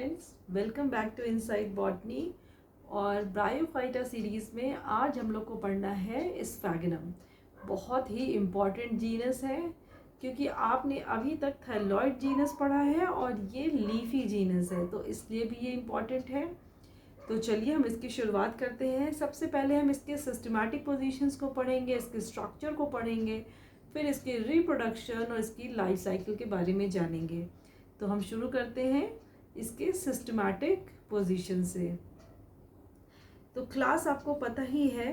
Friends, welcome back to inside botany. और bryophyta series में आज हम लोग को पढ़ना है स्फैगनम। बहुत ही इम्पॉर्टेंट जीनस है क्योंकि आपने अभी तक थैलोइड जीनस पढ़ा है और ये लीफी जीनस है, तो इसलिए भी ये इम्पॉर्टेंट है। तो चलिए हम इसकी शुरुआत करते हैं। सबसे पहले हम इसके सिस्टमैटिक पोजीशंस को पढ़ेंगे, इसके स्ट्रक्चर को पढ़ेंगे, फिर इसके रिप्रोडक्शन और इसकी लाइफ साइकिल के बारे में जानेंगे। तो हम शुरू करते हैं इसके सिस्टमैटिक पोजीशन से। तो क्लास आपको पता ही है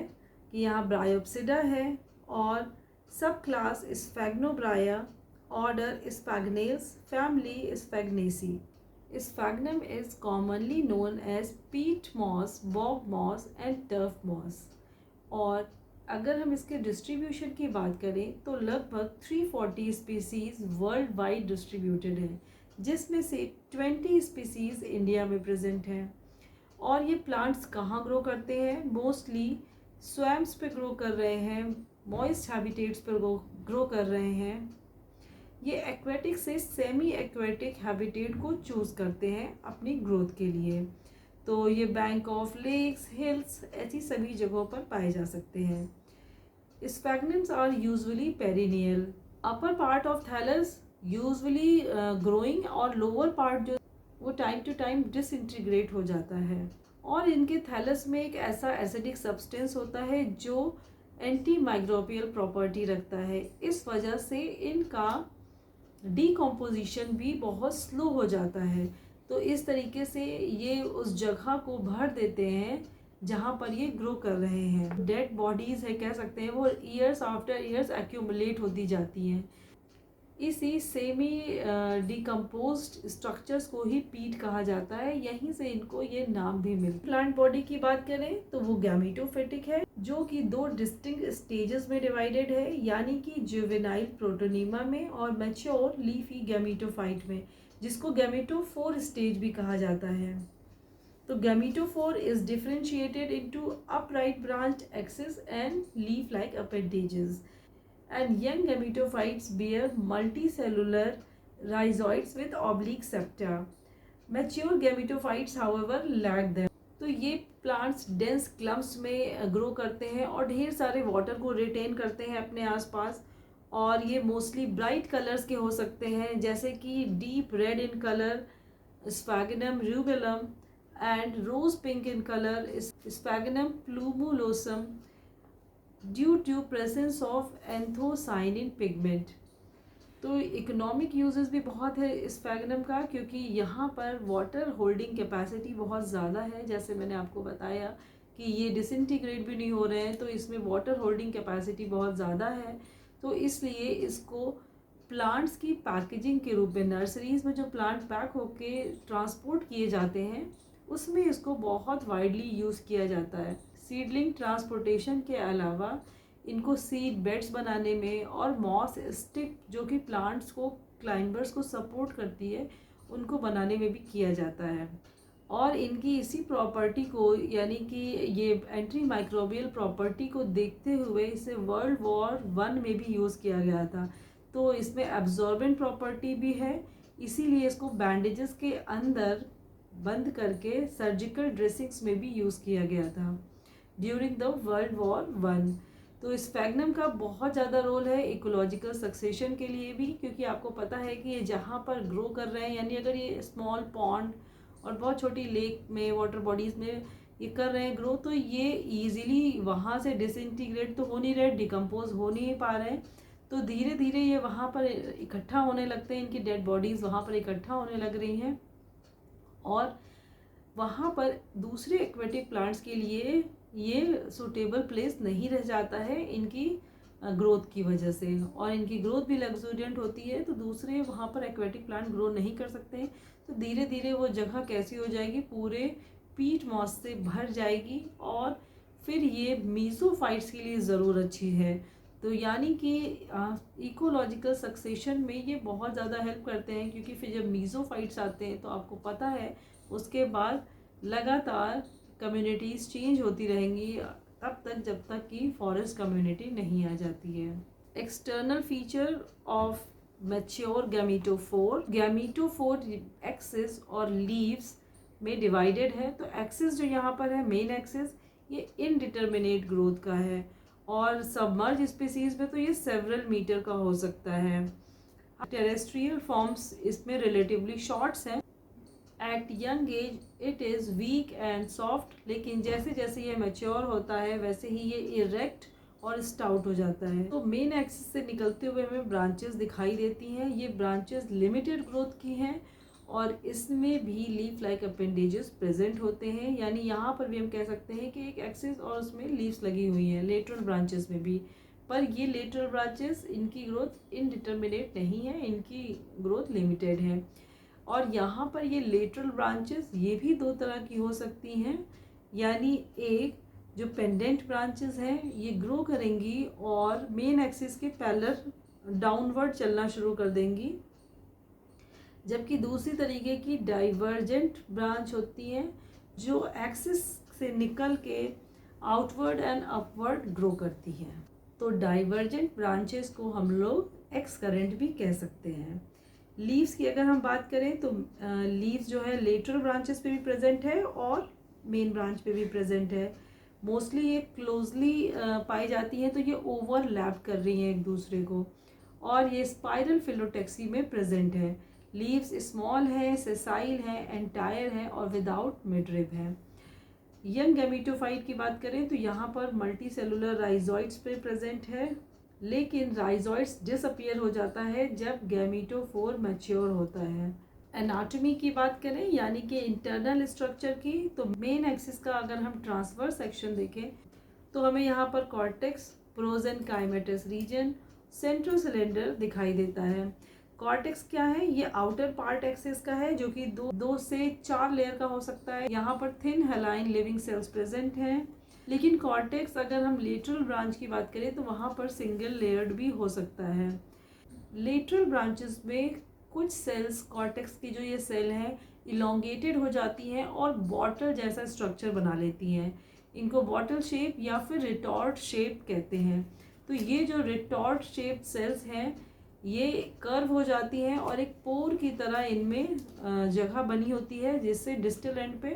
कि यहाँ ब्रायोप्सिडा है और subclass Sphagnobrya, order Sphagnales, family Sphagnaceae. Sphagnum is commonly known as peat moss, bog moss and turf moss. और अगर हम इसके डिस्ट्रीब्यूशन की बात करें तो लगभग 340 स्पीसीज़ वर्ल्ड वाइड डिस्ट्रीब्यूटेड हैं, जिसमें से 20 स्पीसीज़ इंडिया में प्रेजेंट हैं। और ये प्लांट्स कहाँ ग्रो करते हैं? मोस्टली स्वैम्स पे ग्रो कर रहे हैं, मॉइस्ट हैबिटेट्स पर ग्रो कर रहे हैं। ये एक्वेटिक से सेमी एक्वेटिक हैबिटेट को चूज़ करते हैं अपनी ग्रोथ के लिए। तो ये बैंक ऑफ लेक्स, हिल्स, ऐसी सभी जगहों पर पाए जा सकते हैं। Sphagnums are usually perennial. Upper part of thallus usually growing और लोअर पार्ट जो वो टाइम टू टाइम डिसइंटीग्रेट हो जाता है। और इनके थैलस में एक ऐसा एसिडिक सब्सटेंस होता है जो एंटी माइक्रोबियल प्रॉपर्टी रखता है। इस वजह से इनका डीकम्पोजिशन भी बहुत स्लो हो जाता है। तो इस तरीके से ये उस जगह को भर देते हैं जहाँ पर ये ग्रो कर रहे हैं। डेड बॉडीज़ है कह सकते हैं, वो ईयर्स आफ्टर ईयर्स एक्यूमुलेट होती जाती हैं। इसी सेमी डिकम्पोज्ड स्ट्रक्चर्स को ही पीट कहा जाता है, यहीं से इनको ये नाम भी मिलता है। प्लांट बॉडी की बात करें तो वो गैमेटोफिटिक है, जो कि दो डिस्टिंक्ट स्टेजेस में डिवाइडेड है, यानी कि जुवेनाइल प्रोटोनीमा में और मैच्योर लीफी गैमेटोफाइट में, जिसको गैमेटोफोर स्टेज भी कहा जाता है। तो gametophore is differentiated into upright branched axis and leaf like appendages, and young gametophytes bear multicellular rhizoids with oblique septa. Mature gametophytes however lack them. तो ये प्लांट्स डेंस क्लम्प्स में ग्रो करते हैं और ढेर सारे वाटर को रिटेन करते हैं अपने आसपास। और ये मोस्टली ब्राइट कलर्स के हो सकते हैं, जैसे कि deep red in colour Sphagnum rubellum and rose pink in colour Sphagnum plumulosum due to presence of anthocyanin pigment. तो इकोनॉमिक यूजेस भी बहुत है स्फैगनम का, क्योंकि यहाँ पर वाटर होल्डिंग कैपेसिटी बहुत ज़्यादा है। जैसे मैंने आपको बताया कि ये डिसइंटीग्रेट भी नहीं हो रहे हैं, तो इसमें वाटर होल्डिंग कैपेसिटी बहुत ज़्यादा है। तो इसलिए इसको प्लांट्स की पैकेजिंग के रूप में, नर्सरीज़ में जो प्लांट पैक होके ट्रांसपोर्ट किए जाते हैं उसमें इसको बहुत वाइडली यूज़ किया जाता है। सीडलिंग ट्रांसपोर्टेशन के अलावा इनको सीड बेड्स बनाने में और मॉस स्टिक, जो कि प्लांट्स को, क्लाइंबर्स को सपोर्ट करती है, उनको बनाने में भी किया जाता है। और इनकी इसी प्रॉपर्टी को, यानी कि ये एंटी माइक्रोबियल प्रॉपर्टी को देखते हुए इसे वर्ल्ड वॉर 1 में भी यूज़ किया गया था। तो इसमें एब्जॉर्बेंट प्रॉपर्टी भी है, इसीलिए इसको बैंडेजेस के अंदर बंद करके सर्जिकल ड्रेसिंग्स में भी यूज़ किया गया था ड्यूरिंग द वर्ल्ड वॉर 1। तो स्फैगनम का बहुत ज़्यादा रोल है इकोलॉजिकल सक्सेशन के लिए भी, क्योंकि आपको पता है कि ये जहाँ पर ग्रो कर रहे हैं, यानी अगर ये स्मॉल पॉन्ड और बहुत छोटी लेक में, वाटर बॉडीज़ में ये कर रहे हैं ग्रो, तो ये ईजिली वहाँ से डिसइंटीग्रेट तो हो नहीं रहे, डिकम्पोज हो नहीं पा रहे हैं। तो धीरे धीरे ये वहाँ पर इकट्ठा होने लगते हैं, इनकी डेड बॉडीज़ वहाँ पर इकट्ठा होने लग रही हैं और वहाँ पर दूसरे एक्वेटिक प्लांट्स के लिए ये सूटेबल प्लेस नहीं रह जाता है इनकी ग्रोथ की वजह से। और इनकी ग्रोथ भी लग्जूरियंट होती है, तो दूसरे वहाँ पर एक्वेटिक प्लांट ग्रो नहीं कर सकते हैं। तो धीरे धीरे वो जगह कैसी हो जाएगी, पूरे पीट मॉस से भर जाएगी और फिर ये मीज़ोफाइट्स के लिए ज़रूर अच्छी है। तो यानी कि इकोलॉजिकल सक्सेशन में ये बहुत ज़्यादा हेल्प करते हैं, क्योंकि फिर जब मीज़ोफाइट्स आते हैं तो आपको पता है उसके बाद लगातार कम्युनिटीज़ चेंज होती रहेंगी तब तक जब तक कि फॉरेस्ट कम्युनिटी नहीं आ जाती है। External feature of mature gametophore axis और लीव्स में डिवाइडेड है। तो एक्सिस जो यहाँ पर है, मेन एक्सिस, ये इनडिटर्मिनेट ग्रोथ का है, और सबमर्ज स्पीसीज में तो ये सेवरल मीटर का हो सकता है। टेरेस्ट्रियल फॉर्म्स इसमें रिलेटिवली शॉर्ट्स हैं। Eight young age it is week and soft, लेकिन जैसे जैसे ये मैच्योर होता है वैसे ही ये इरेक्ट और स्टाउट हो जाता है। तो मेन एक्सिस से निकलते हुए हमें ब्रांचेस दिखाई देती हैं। ये ब्रांचेस लिमिटेड ग्रोथ की हैं और इसमें भी लीफ लाइक अपेंडेजेस प्रेजेंट होते हैं। यानी यहाँ पर भी हम कह सकते हैं कि एक एक्सिस और उसमें लीव्स लगी हुई हैं, लेटरल ब्रांचेस में भी। पर ये लेटरल ब्रांचेस, इनकी ग्रोथ इनडिटर्मिनेट नहीं है, इनकी ग्रोथ लिमिटेड है। और यहाँ पर ये लेटरल ब्रांचेस ये भी दो तरह की हो सकती हैं। यानी एक जो पेंडेंट ब्रांचेस हैं ये ग्रो करेंगी और मेन एक्सिस के पैरेलल डाउनवर्ड चलना शुरू कर देंगी, जबकि दूसरी तरीके की डाइवर्जेंट ब्रांच होती हैं जो एक्सिस से निकल के आउटवर्ड एंड अपवर्ड ग्रो करती हैं। तो डाइवर्जेंट ब्रांचेस को हम लोग एक्स करंट भी कह सकते हैं। लीव्स की अगर हम बात करें तो लीव्स जो है लेटरल ब्रांचेस पे भी प्रेजेंट है और मेन ब्रांच पे भी प्रेजेंट है। मोस्टली ये क्लोजली पाई जाती हैं, तो ये ओवरलैप कर रही हैं एक दूसरे को, और ये स्पाइरल फिलोटेक्सी में प्रेजेंट है। लीव्स स्मॉल है, सेसाइल है, एंटायर है और विदाउट मिडरिब है। यंग गैमेटोफाइट की बात करें तो यहाँ पर मल्टी सेलुलर राइजोइड्स पे प्रेजेंट है, लेकिन राइजोइड्स डिसअपियर हो जाता है जब गैमेटोफोर मैच्योर होता है। एनाटॉमी की बात करें यानी कि इंटरनल स्ट्रक्चर की, तो मेन एक्सिस का अगर हम ट्रांसवर्स सेक्शन देखें तो हमें यहाँ पर कॉर्टेक्स, प्रोजेनकाइमेटस रीजन, सेंट्रोसिलेंडर दिखाई देता है। कॉर्टेक्स क्या है? ये आउटर पार्ट एक्सिस का है जो कि दो से 4 लेयर का हो सकता है। यहाँ पर थिन हेलाइन लिविंग सेल्स प्रेजेंट हैं, लेकिन कॉर्टेक्स अगर हम लेटरल ब्रांच की बात करें तो वहाँ पर सिंगल लेयर्ड भी हो सकता है। लेटरल ब्रांचेस में कुछ सेल्स, कॉर्टेक्स की जो ये सेल हैं, इलोंगेटेड हो जाती हैं और बॉटल जैसा स्ट्रक्चर बना लेती हैं। इनको बॉटल शेप या फिर रिटॉर्ट शेप कहते हैं। तो ये जो रिटॉर्ट शेप सेल्स हैं ये कर्व हो जाती हैं और एक पोर की तरह इनमें जगह बनी होती है जिससे डिस्टल एंड पे,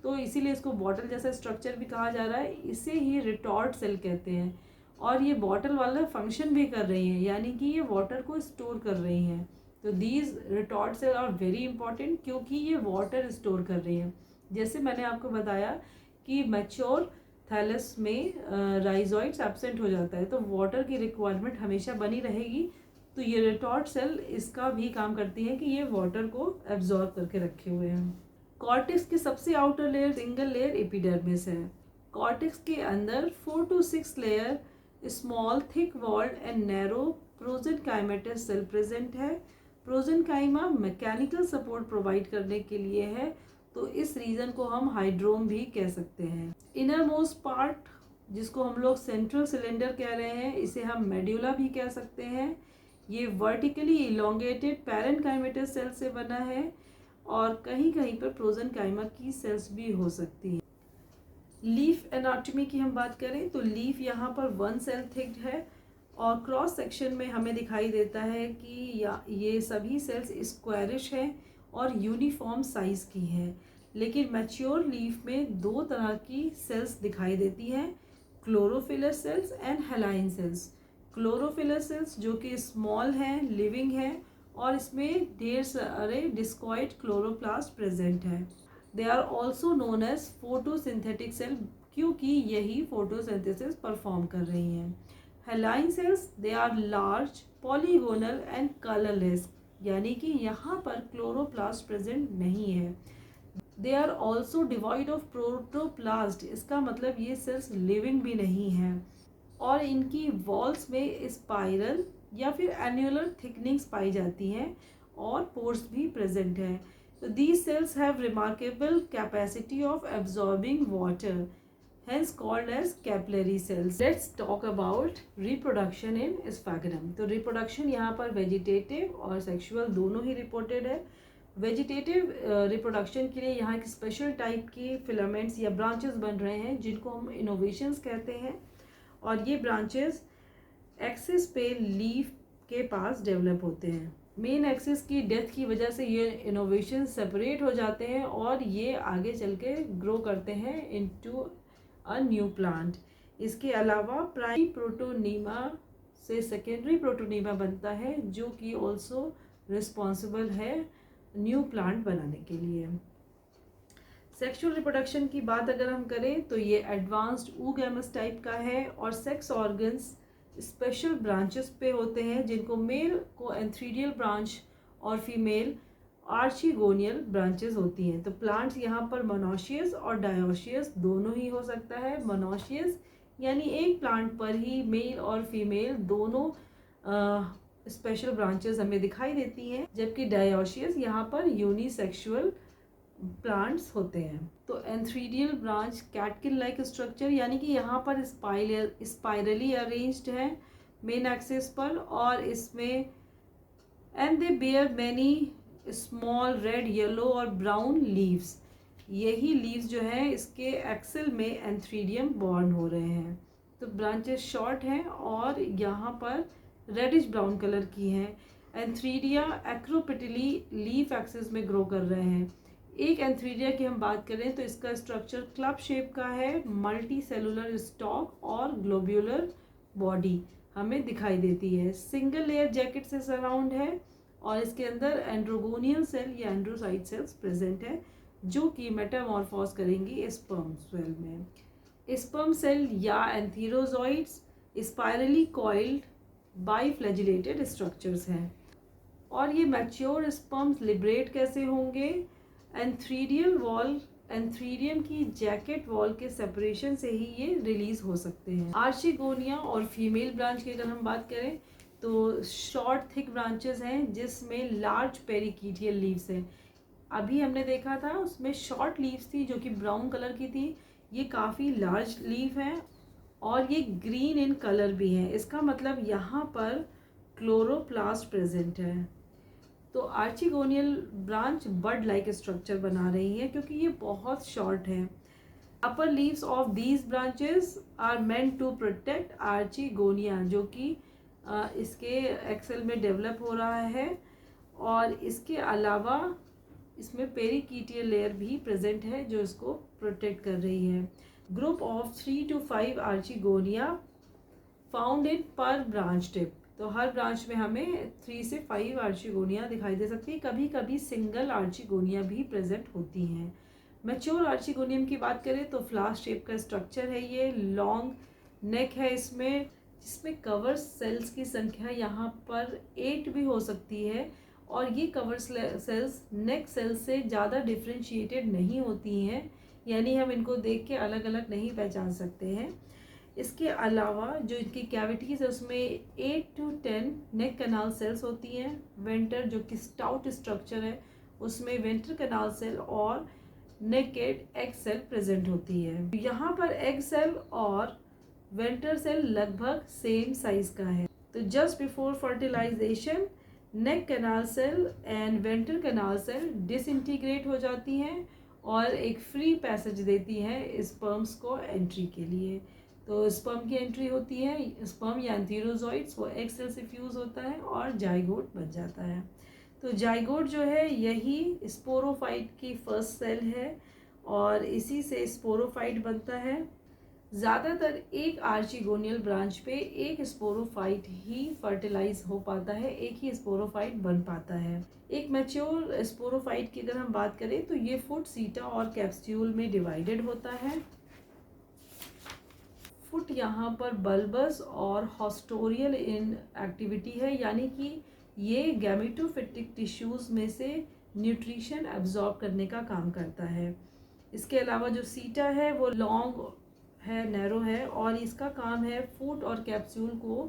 तो इसीलिए इसको बॉटल जैसा स्ट्रक्चर भी कहा जा रहा है। इसे ही रिटॉर्ट सेल कहते हैं और ये बॉटल वाला फंक्शन भी कर रही हैं, यानी कि ये वाटर को स्टोर कर रही हैं। तो these retort cell are very important क्योंकि ये वाटर स्टोर कर रही हैं। जैसे मैंने आपको बताया कि मैच्योर थैलस में राइजोइड्स एब्सेंट हो जाता है तो वाटर की रिक्वायरमेंट हमेशा बनी रहेगी। तो ये रिटॉर्ट सेल इसका भी काम करती है कि ये वाटर को एब्जॉर्ब करके रखे हुए हैं। कॉर्टेक्स की सबसे outer layer, single layer epidermis है। कॉर्टेक्स के अंदर 4 to 6 layer small thick walled and narrow prosenchymatous cell present है। प्रोजेनकाइमा मैकेनिकल सपोर्ट प्रोवाइड करने के लिए है, तो इस रीजन को हम हाइड्रोम भी कह सकते हैं। इनर मोस्ट पार्ट जिसको हम लोग सेंट्रल सिलेंडर कह रहे हैं, इसे हम मेड्यूला भी कह सकते हैं। ये वर्टिकली इलोंगेटेड पैरेनकाइमेटस सेल से बना है और कहीं कहीं पर प्रोजेनकाइमा की सेल्स भी हो सकती हैं। लीफ एनाटॉमी की हम बात करें तो लीफ यहाँ पर 1 सेल थिक्ड है और क्रॉस सेक्शन में हमें दिखाई देता है कि ये सभी सेल्स स्क्वायरिश हैं और यूनिफॉर्म साइज की हैं। लेकिन मैच्योर लीफ में 2 तरह की सेल्स दिखाई देती हैं, chlorophyllous cells and hyaline cells. Chlorophyllous cells जो कि स्मॉल हैं, लिविंग हैं और इसमें ढेर सारे डिस्कॉइड क्लोरोप्लास्ट प्रेजेंट हैं। They are also known as photosynthetic cell क्योंकि यही फोटोसिंथेसिस परफॉर्म कर रही हैं। Hyaline cells they are large, polygonal and colourless, यानी कि यहाँ पर क्लोरोप्लास्ट प्रेजेंट नहीं है। They are also devoid of protoplast, इसका मतलब ये सेल्स लिविंग भी नहीं है और इनकी वॉल्स में स्पाइरल या फिर एन्युलर थिकनिंग्स पाई जाती हैं और पोर्स भी प्रेजेंट है। तो these cells have remarkable capacity of absorbing water, hence called as capillary cells. Let's talk about reproduction in sphagnum. तो reproduction यहाँ पर वेजिटेटिव और सेक्सुअल दोनों ही रिपोर्टेड है। वेजिटेटिव रिप्रोडक्शन के लिए यहाँ एक स्पेशल टाइप की फिलामेंट्स या ब्रांचेस बन रहे हैं जिनको हम इनोवेशंस कहते हैं और ये ब्रांचेस एक्सिस पे लीफ के पास डेवलप होते हैं। मेन एक्सिस की डेथ की वजह से ये इनोवेशन सेपरेट हो जाते हैं और ये आगे चल के ग्रो करते हैं इनटू अ न्यू प्लांट। इसके अलावा प्राइमरी प्रोटोनीमा से सेकेंडरी प्रोटोनीमा बनता है, जो कि ऑल्सो रिस्पॉन्सिबल है न्यू प्लांट बनाने के लिए। सेक्सुअल रिप्रोडक्शन की बात अगर हम करें तो ये एडवांस्ड oogamous टाइप का है और सेक्स ऑर्गन्स स्पेशल ब्रांचेस पे होते हैं, जिनको मेल को एंथ्रीडियल ब्रांच और फीमेल आर्चिगोनियल ब्रांचेस होती हैं। तो प्लांट्स यहाँ पर मोनोशियस और डायोशियस दोनों ही हो सकता है। मोनोशियस यानी एक प्लांट पर ही मेल और फीमेल दोनों स्पेशल ब्रांचेस हमें दिखाई देती हैं, जबकि डायोशियस यहाँ पर यूनिसेक्सुअल प्लांट्स होते हैं। तो antheridial branch catkin like structure, यानी कि यहाँ पर स्पाइरली अरेंज्ड है मेन एक्सिस पर, और इसमें and they bear many small red, yellow और ब्राउन लीव्स। यही लीव्स जो है इसके एक्सेल में एंथ्रीडियम बॉर्न हो रहे हैं। तो ब्रांचेस शॉर्ट हैं और यहाँ पर रेडिश ब्राउन कलर की हैं। एंथ्रीडिया एक्रोपिटली लीफ एक्सिस में ग्रो कर रहे हैं। एक एंथ्रीडिया की हम बात करें तो इसका स्ट्रक्चर क्लब शेप का है, मल्टी सेलुलर स्टॉक और ग्लोब्यूलर बॉडी हमें दिखाई देती है। सिंगल लेयर जैकेट से सराउंड है और इसके अंदर एंड्रोगोनियल सेल या एंड्रोसाइट सेल्स प्रेजेंट है, जो कि मेटामॉर्फोस करेंगी स्पर्म सेल में। स्पर्म सेल या एंथीरोजॉइड्स स्पाइरली कॉइल्ड बाइफ्लैजिलेटेड स्ट्रक्चर्स हैं। और ये मैच्योर स्पर्म्स लिबरेट कैसे होंगे? एंथ्रीडियल वॉल, एंथ्रीडियम की जैकेट वॉल के सेपरेशन से ही ये रिलीज हो सकते हैं। आर्चिगोनिया और फीमेल ब्रांच की अगर हम बात करें तो शॉर्ट थिक ब्रांचेस हैं जिसमें लार्ज पेरिकीटियल लीव्स हैं। अभी हमने देखा था उसमें शॉर्ट लीव्स थी जो कि ब्राउन कलर की थी, ये काफ़ी लार्ज लीव हैं और ये ग्रीन इन कलर भी हैं। इसका मतलब यहाँ पर क्लोरोप्लास्ट प्रेजेंट है। तो archegonial branch bud like structure बना रही है क्योंकि ये बहुत शॉर्ट है। Upper leaves of these branches are meant to protect archegonia, जो कि इसके एक्सेल में डेवलप हो रहा है। और इसके अलावा इसमें पेरिकीटियल लेयर भी प्रेजेंट है जो इसको प्रोटेक्ट कर रही है। Group of 3 to 5 archegonia found in पर ब्रांच टिप। तो हर ब्रांच में हमें 3 से 5 आर्चिगोनिया दिखाई दे सकती है। कभी कभी सिंगल आर्चिगोनिया भी प्रेजेंट होती हैं। मैच्योर आर्चिगोनियम की बात करें तो फ्लास्क शेप का स्ट्रक्चर है, ये लॉन्ग नेक है इसमें, जिसमें कवर सेल्स की संख्या यहाँ पर 8 भी हो सकती है। और ये कवर सेल्स नेक सेल्स से ज़्यादा डिफ्रेंशिएटेड नहीं होती हैं, यानी हम इनको देख के अलग अलग नहीं पहचान सकते हैं। इसके अलावा जो इनकी कैविटीज़ है उसमें 8 to 10 नेक कनाल सेल्स होती हैं। वेंटर जो कि स्टाउट स्ट्रक्चर है उसमें वेंटर कनाल सेल और नेकेड एग सेल प्रेजेंट होती है। यहाँ पर एग सेल और वेंटर सेल लगभग सेम साइज का है। तो just before fertilization neck canal cell and venter canal cell disintegrate हो जाती हैं और एक फ्री पैसेज देती हैं स्पर्म्स को एंट्री के लिए। तो स्पर्म की एंट्री होती है, स्पर्म या एंथीरोजॉइड्स वो एग सेल से फ्यूज होता है और जाइगोट बन जाता है। तो जाइगोट जो है यही स्पोरोफाइट की फर्स्ट सेल है और इसी से स्पोरोफाइट बनता है। ज़्यादातर एक आर्चिगोनियल ब्रांच पे एक स्पोरोफाइट ही फर्टिलाइज हो पाता है, एक ही स्पोरोफाइट बन पाता है। एक मैच्योर स्पोरोफाइट की अगर हम बात करें तो ये फुट, सीटा और कैप्सूल में डिवाइडेड होता है। फुट यहाँ पर बल्बस और हॉस्टोरियल इन एक्टिविटी है, यानी कि ये गैमेटोफिटिक टिश्यूज़ में से न्यूट्रिशन एब्जॉर्ब करने का काम करता है। इसके अलावा जो सीटा है वो लॉन्ग है, नैरो है और इसका काम है फुट और कैप्सूल को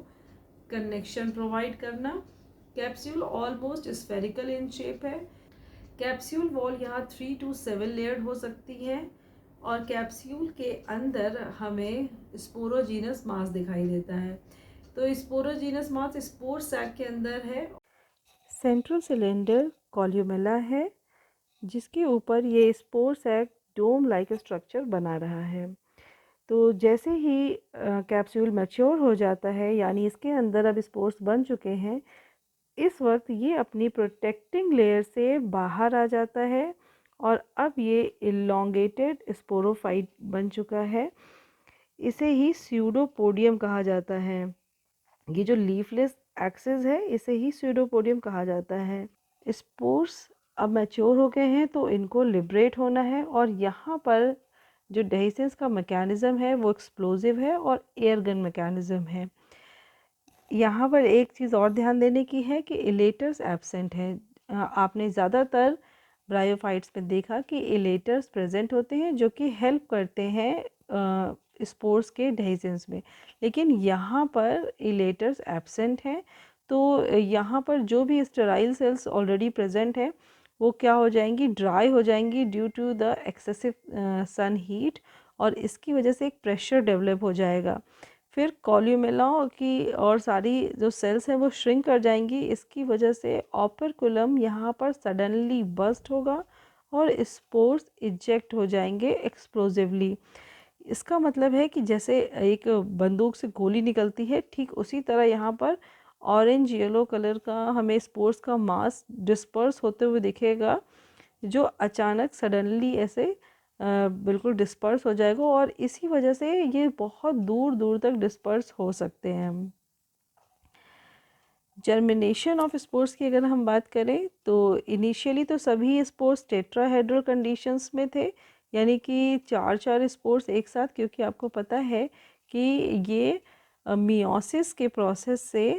कनेक्शन प्रोवाइड करना। Capsule almost spherical in shape है। कैप्सूल वॉल यहाँ 3 to 7 लेयर्ड हो सकती है और कैप्सूल के अंदर हमें स्पोरोजीनस मास दिखाई देता है। तो स्पोरोजीनस मास स्पोर सैक के अंदर है। सेंट्रल सिलेंडर कॉल्यूमेला है जिसके ऊपर ये स्पोर सैक डोम लाइक स्ट्रक्चर बना रहा है। तो जैसे ही कैप्सूल मैच्योर हो जाता है, यानी इसके अंदर अब स्पोर्स बन चुके हैं, इस वक्त ये अपनी प्रोटेक्टिंग लेयर से बाहर आ जाता है और अब ये इलोंगेटेड स्पोरोफाइट बन चुका है। इसे ही स्यूडोपोडियम कहा जाता है। ये जो लीफलेस एक्सिस है इसे ही स्यूडोपोडियम कहा जाता है। स्पोर्स अब मैच्योर हो गए हैं तो इनको लिबरेट होना है और यहाँ पर जो डेhiscence का मैकेनिज़्म है वो एक्सप्लोजिव है और एयर गन मैकेनिज़्म है। यहाँ पर एक चीज़ और ध्यान देने की है कि इलेटर्स एब्सेंट हैं। आपने ज़्यादातर ब्रायोफाइट्स में देखा कि इलेटर्स प्रेजेंट होते हैं जो कि हेल्प करते हैं स्पोर्स के डेhiscence में, लेकिन यहाँ पर इलेटर्स एब्सेंट हैं। तो यहाँ पर जो भी स्टेराइल सेल्स ऑलरेडी प्रेजेंट हैं वो क्या हो जाएंगी, ड्राई हो जाएंगी due to the excessive sun heat, और इसकी वजह से एक प्रेशर डेवलप हो जाएगा। फिर कॉल्यूमेला की और सारी जो सेल्स हैं वो श्रिंक कर जाएंगी। इसकी वजह से ओपर्कुलम यहाँ पर सडनली बस्ट होगा और स्पोर्स इजेक्ट हो जाएंगे एक्सप्लोजिवली। इसका मतलब है कि जैसे एक बंदूक से गोली निकलती है, ठीक उसी तरह यहाँ पर ऑरेंज येलो कलर का हमें स्पोर्स का मास डिस्पर्स होते हुए दिखेगा, जो अचानक सडनली ऐसे बिल्कुल डिस्पर्स हो जाएगा और इसी वजह से ये बहुत दूर दूर तक डिस्पर्स हो सकते हैं। जर्मिनेशन ऑफ स्पोर्स की अगर हम बात करें तो इनिशियली तो सभी स्पोर्स टेट्राहेड्रल कंडीशंस में थे, यानी कि चार चार स्पोर्स एक साथ, क्योंकि आपको पता है कि ये मियोसिस के प्रोसेस से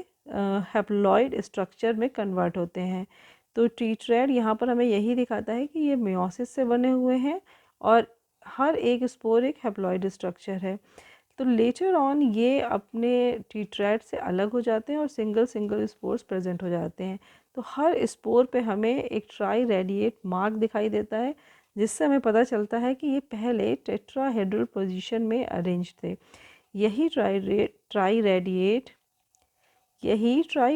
हैप्लॉइड स्ट्रक्चर में कन्वर्ट होते हैं। तो टीट्रेड यहाँ पर हमें यही दिखाता है कि ये मियोसिस से बने हुए हैं और हर एक स्पोर एक हैप्लॉइड स्ट्रक्चर है। तो लेटर ऑन ये अपने टीट्रेड से अलग हो जाते हैं और सिंगल सिंगल स्पोर्स प्रेजेंट हो जाते हैं। तो हर स्पोर पे हमें एक ट्राई रेडिएट मार्क दिखाई देता है, जिससे हमें पता चलता है कि ये पहले टेट्राहेड्रल पोजीशन में अरेंज थे। यही ट्राई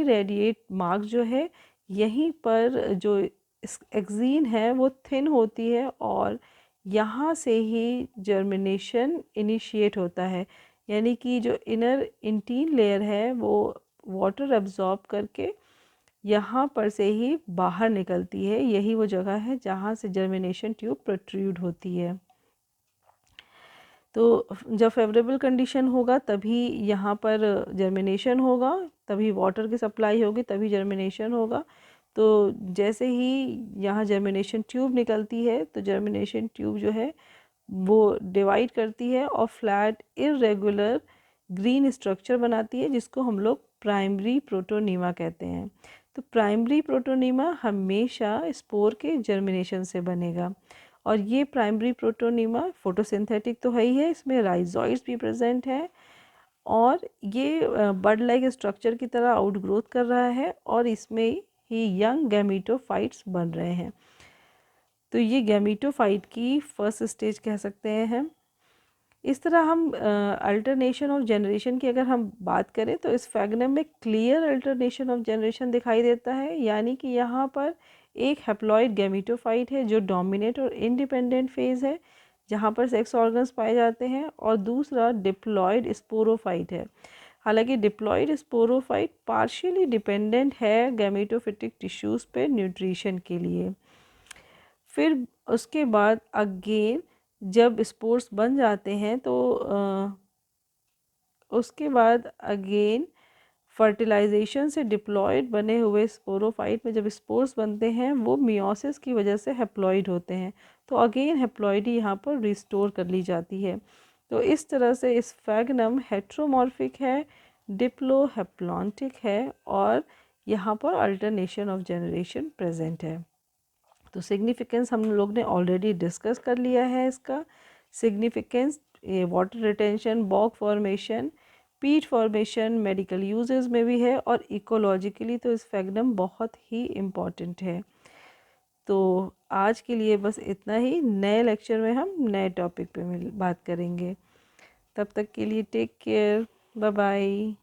रेडिएट मार्क जो है, यहीं पर जो एक्जीन है वो थिन होती है और यहाँ से ही जर्मिनेशन इनिशिएट होता है, यानी कि जो इनर इंटीन लेयर है वो वाटर एब्जॉर्ब करके यहाँ पर से ही बाहर निकलती है। यही वो जगह है जहाँ से जर्मिनेशन ट्यूब प्रोट्रूड होती है। तो जब फेवरेबल कंडीशन होगा तभी यहाँ पर जर्मिनेशन होगा, तभी वाटर की सप्लाई होगी, तभी जर्मिनेशन होगा। तो जैसे ही यहाँ जर्मिनेशन ट्यूब निकलती है तो जर्मिनेशन ट्यूब जो है वो डिवाइड करती है और फ्लैट इरेगुलर ग्रीन स्ट्रक्चर बनाती है, जिसको हम लोग प्राइमरी प्रोटोनीमा कहते हैं। तो प्राइमरी प्रोटोनीमा हमेशा स्पोर के जर्मिनेशन से बनेगा और ये प्राइमरी प्रोटोनीमा फोटोसिंथेटिक तो है ही है, इसमें राइजोइड्स भी प्रेजेंट है और ये बड लाइक स्ट्रक्चर की तरह आउटग्रोथ कर रहा है और इसमें ही यंग गैमीटोफाइट्स बन रहे हैं। तो ये गैमीटोफाइट की फर्स्ट स्टेज कह सकते हैं हम। इस तरह हम अल्टरनेशन ऑफ जनरेशन की अगर हम बात करें तो इस फैगनम में क्लियर अल्टरनेशन ऑफ जनरेशन दिखाई देता है, यानी कि यहाँ पर एक हैप्लॉइड गैमीटोफाइट है जो डोमिनेट और इंडिपेंडेंट फेज है जहाँ पर सेक्स ऑर्गन्स पाए जाते हैं, और दूसरा डिप्लॉइड स्पोरोफाइट है। हालांकि डिप्लॉइड स्पोरोफाइट पार्शियली डिपेंडेंट है गैमीटोफिटिक टिश्यूज़ पे न्यूट्रिशन के लिए। फिर उसके बाद अगेन जब स्पोर्स बन जाते हैं तो उसके बाद अगेन फर्टिलाइजेशन से डिप्लॉइड बने हुए स्पोरोफाइट में जब स्पोर्स बनते हैं वो मियोसिस की वजह से हैप्लॉइड होते हैं, तो अगेन हैप्लॉइडी यहाँ पर रिस्टोर कर ली जाती है। तो इस तरह से इस फैगनम हेट्रोमॉर्फिक है, डिप्लोहेप्लॉन्टिक है और यहाँ पर अल्टरनेशन ऑफ जनरेशन प्रेजेंट है। तो सिग्निफिकेंस हम लोग ने ऑलरेडी डिस्कस कर लिया है। इसका सिग्निफिकेंस ये वाटर रिटेंशन, बॉग फॉर्मेशन, पीट फॉर्मेशन मेडिकल यूजेस में भी है और इकोलॉजिकली तो इस फैगनम बहुत ही इम्पॉर्टेंट है। तो आज के लिए बस इतना ही। नए लेक्चर में हम नए टॉपिक पे बात करेंगे। तब तक के लिए टेक केयर, बाय बाय।